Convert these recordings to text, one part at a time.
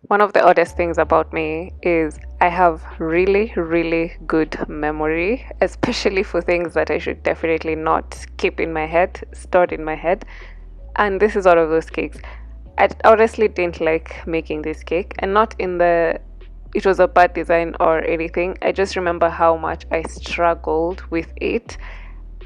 One of the oddest things about me is I have really, really good memory, especially for things that I should definitely not keep in my head, stored in my head. And this is one of those cakes. I honestly didn't like making this cake, and not in the it was a bad design or anything. I just remember how much I struggled with it.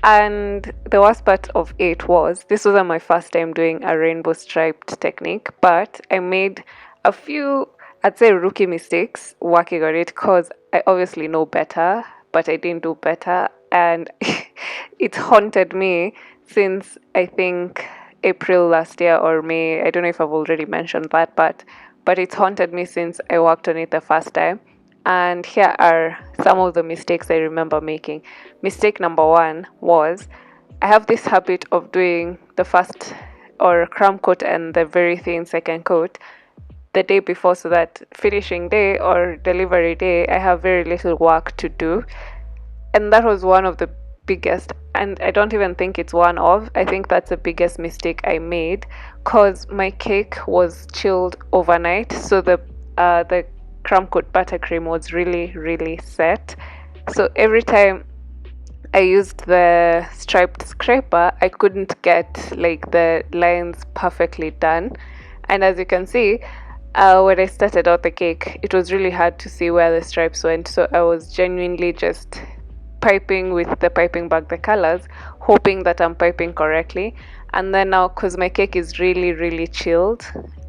And the worst part of it was this wasn't my first time doing a rainbow striped technique, but I made a few, I'd say, rookie mistakes working on it because I obviously know better, but I didn't do better. And it haunted me since I think April last year or May. I don't know if I've already mentioned that, but it's haunted me since I worked on it the first time. And here are some of the mistakes I remember making. Mistake number one was I have this habit of doing the first or crumb coat and the very thin second coat the day before, so that finishing day or delivery day, I have very little work to do. And that was one of the biggest, and I don't even think it's one of, I think that's the biggest mistake I made because my cake was chilled overnight. So the crumb coat buttercream was really, really set. So every time I used the striped scraper, I couldn't get like the lines perfectly done. And as you can see, when I started out the cake, it was really hard to see where the stripes went. So I was genuinely just piping with the piping bag the colors, hoping that I'm piping correctly. And then now, because my cake is really, really chilled,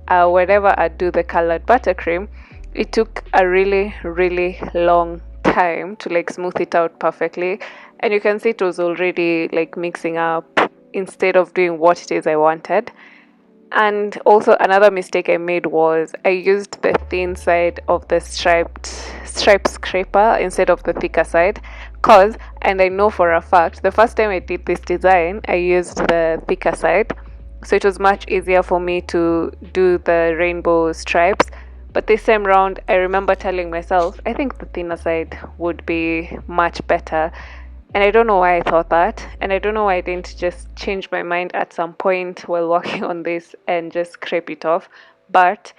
whenever I do the colored buttercream, it took a really, really long time to like smooth it out perfectly. And you can see it was already like mixing up instead of doing what it is I wanted. And also another mistake I made was I used the thin side of the stripe scraper instead of the thicker side. Cause, and I know for a fact, the first time I did this design, I used the thicker side. So it was much easier for me to do the rainbow stripes. But this time round, I remember telling myself, I think the thinner side would be much better. And I don't know why I thought that. And I don't know why I didn't just change my mind at some point while working on this and just scrape it off. But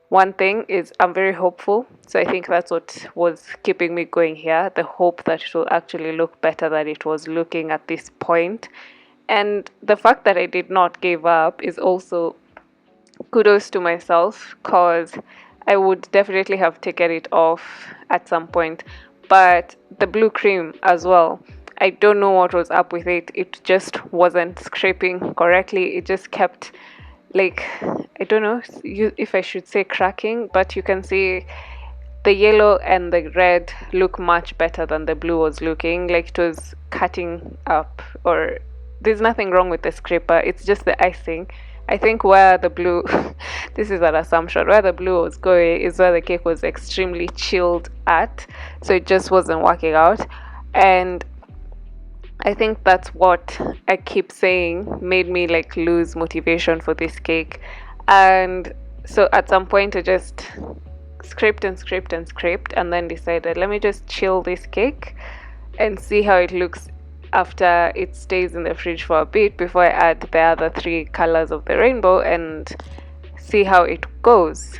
one thing is, I'm very hopeful. So I think that's what was keeping me going here, the hope that it will actually look better than it was looking at this point. And the fact that I did not give up is also kudos to myself because I would definitely have taken it off at some point. But the blue cream as well, I don't know what was up with it. It just wasn't scraping correctly. It just kept like, I don't know if I should say cracking, but you can see the yellow and the red look much better than the blue was looking. Like it was cutting up, or there's nothing wrong with the scraper, it's just the icing. I think where the blue, this is an assumption, where the blue was going is where the cake was extremely chilled at. So it just wasn't working out. And I think that's what I keep saying made me like lose motivation for this cake. And so at some point I just scraped and scraped and scraped and then decided, let me just chill this cake and see how it looks after it stays in the fridge for a bit before I add the other three colors of the rainbow and see how it goes.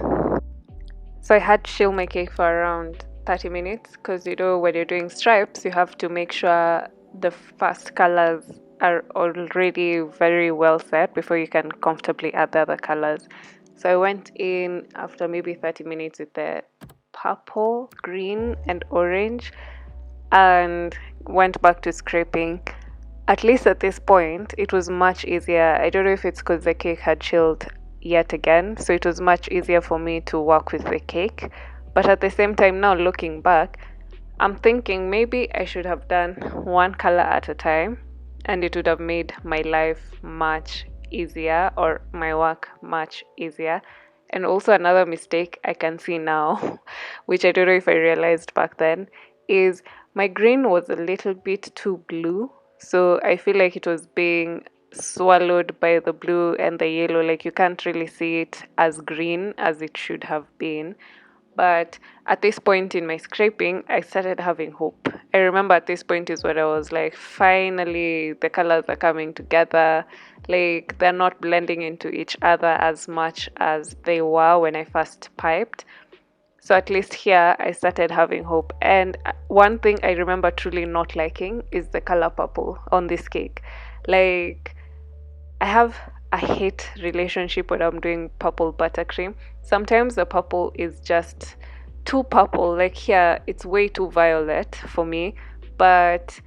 So I had to chill my cake for around 30 minutes because you know when you're doing stripes you have to make sure the first colors are already very well set before you can comfortably add the other colors. So I went in after maybe 30 minutes with the purple, green and orange and went back to scraping. At least at this point, it was much easier. I don't know if it's because the cake had chilled yet again, so it was much easier for me to work with the cake. But at the same time, now looking back, I'm thinking maybe I should have done one color at a time, and it would have made my life much easier or my work much easier. And also, another mistake I can see now, which I don't know if I realized back then, is my green was a little bit too blue. So I feel like it was being swallowed by the blue and the yellow. Like you can't really see it as green as it should have been. But at this point in my scraping, I started having hope. I remember at this point is where I was like, finally, the colors are coming together. Like, they're not blending into each other as much as they were when I first piped. So at least here, I started having hope. And one thing I remember truly not liking is the color purple on this cake. Like, I have a hate relationship when I'm doing purple buttercream. Sometimes the purple is just too purple. Like here, it's way too violet for me. But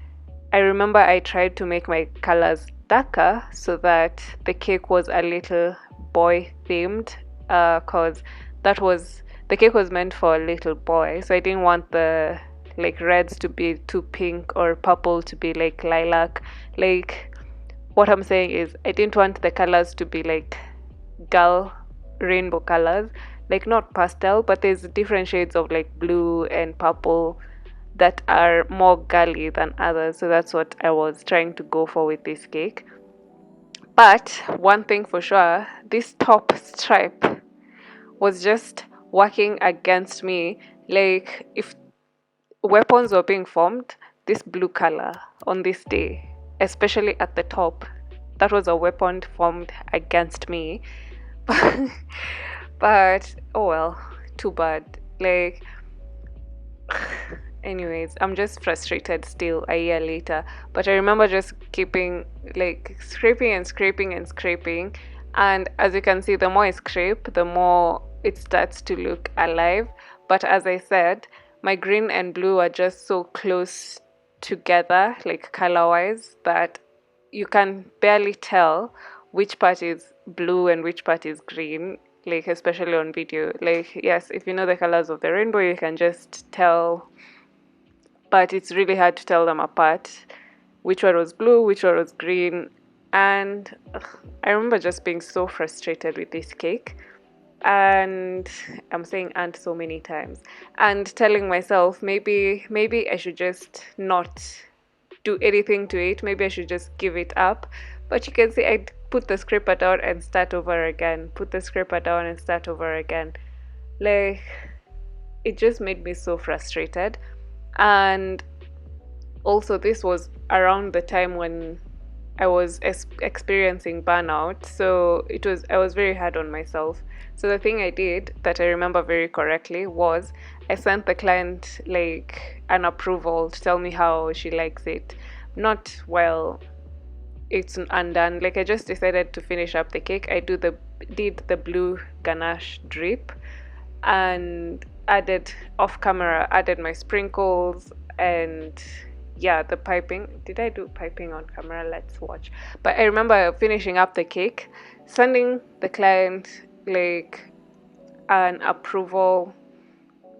I remember I tried to make my colors darker so that the cake was a little boy themed. Cause that was the cake was meant for a little boy, so I didn't want the like reds to be too pink or purple to be like lilac. Like what I'm saying is, I didn't want the colors to be like dull rainbow colors, like not pastel, but there's different shades of like blue and purple that are more girly than others. So that's what I was trying to go for with this cake. But one thing for sure, this top stripe was just working against me. Like if weapons were being formed, this blue color on this day, especially at the top, that was a weapon formed against me. But oh well, too bad. Like, anyways, I'm just frustrated still a year later. But I remember just keeping like scraping and scraping and scraping. And as you can see, the more I scrape, the more it starts to look alive. But as I said, my green and blue are just so close together, like color wise, that you can barely tell which part is blue and which part is green, like especially on video. Like, yes, if you know the colors of the rainbow, you can just tell, but it's really hard to tell them apart, which one was blue, which one was green. And I remember just being so frustrated with this cake, and I'm saying and so many times, and telling myself maybe I should just not do anything to it. Maybe I should just give it up. But you can see I put the scraper down and start over again. Put the scraper down and start over again. Like, it just made me so frustrated. And also, this was around the time when I was experiencing burnout, so I was very hard on myself. So the thing I did that I remember very correctly was I sent the client like an approval to tell me how she likes it. Not while it's undone. Like I just decided to finish up the cake. I did the blue ganache drip and added my sprinkles and yeah, the piping. Did I do piping on camera? Let's watch. But I remember finishing up the cake, sending the client like an approval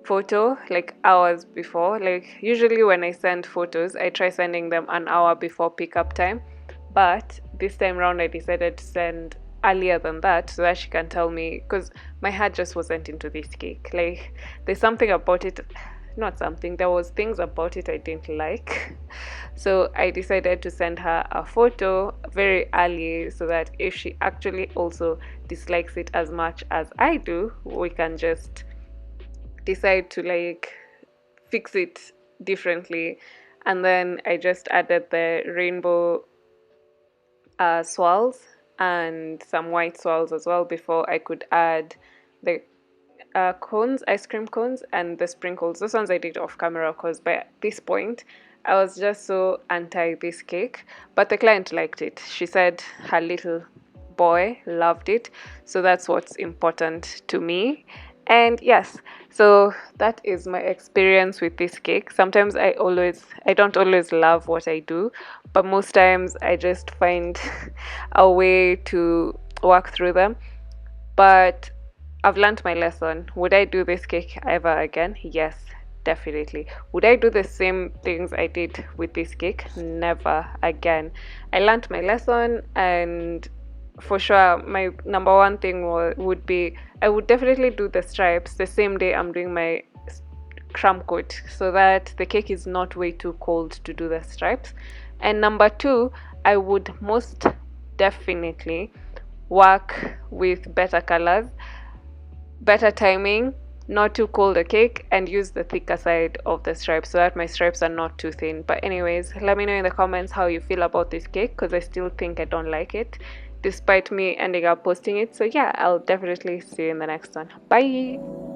photo like hours before. Like usually when I send photos, I try sending them an hour before pickup time. But this time around, I decided to send earlier than that so that she can tell me, because my heart just wasn't into this cake. Like there's something about it, not something, there was things about it I didn't like. So I decided to send her a photo very early so that if she actually also dislikes it as much as I do, we can just decide to like fix it differently. And then I just added the rainbow swirls and some white swirls as well before I could add the cones, ice cream cones, and the sprinkles. Those ones I did off camera because by this point I was just so anti this cake. But the client liked it. She said her little boy loved it. So that's what's important to me. And yes, so that is my experience with this cake. Sometimes I don't always love what I do, but most times I just find a way to work through them. But I've learned my lesson. Would I do this cake ever again? Yes, definitely. Would I do the same things I did with this cake? Never again. I learned my lesson, and for sure my number one thing would be I would definitely do the stripes the same day I'm doing my crumb coat so that the cake is not way too cold to do the stripes. And number two, I would most definitely work with better colors, better timing, not too cold a cake, and use the thicker side of the stripes so that my stripes are not too thin. But anyways, let me know in the comments how you feel about this cake, because I still think I don't like it despite me ending up posting it. So yeah, I'll definitely see you in the next one. Bye.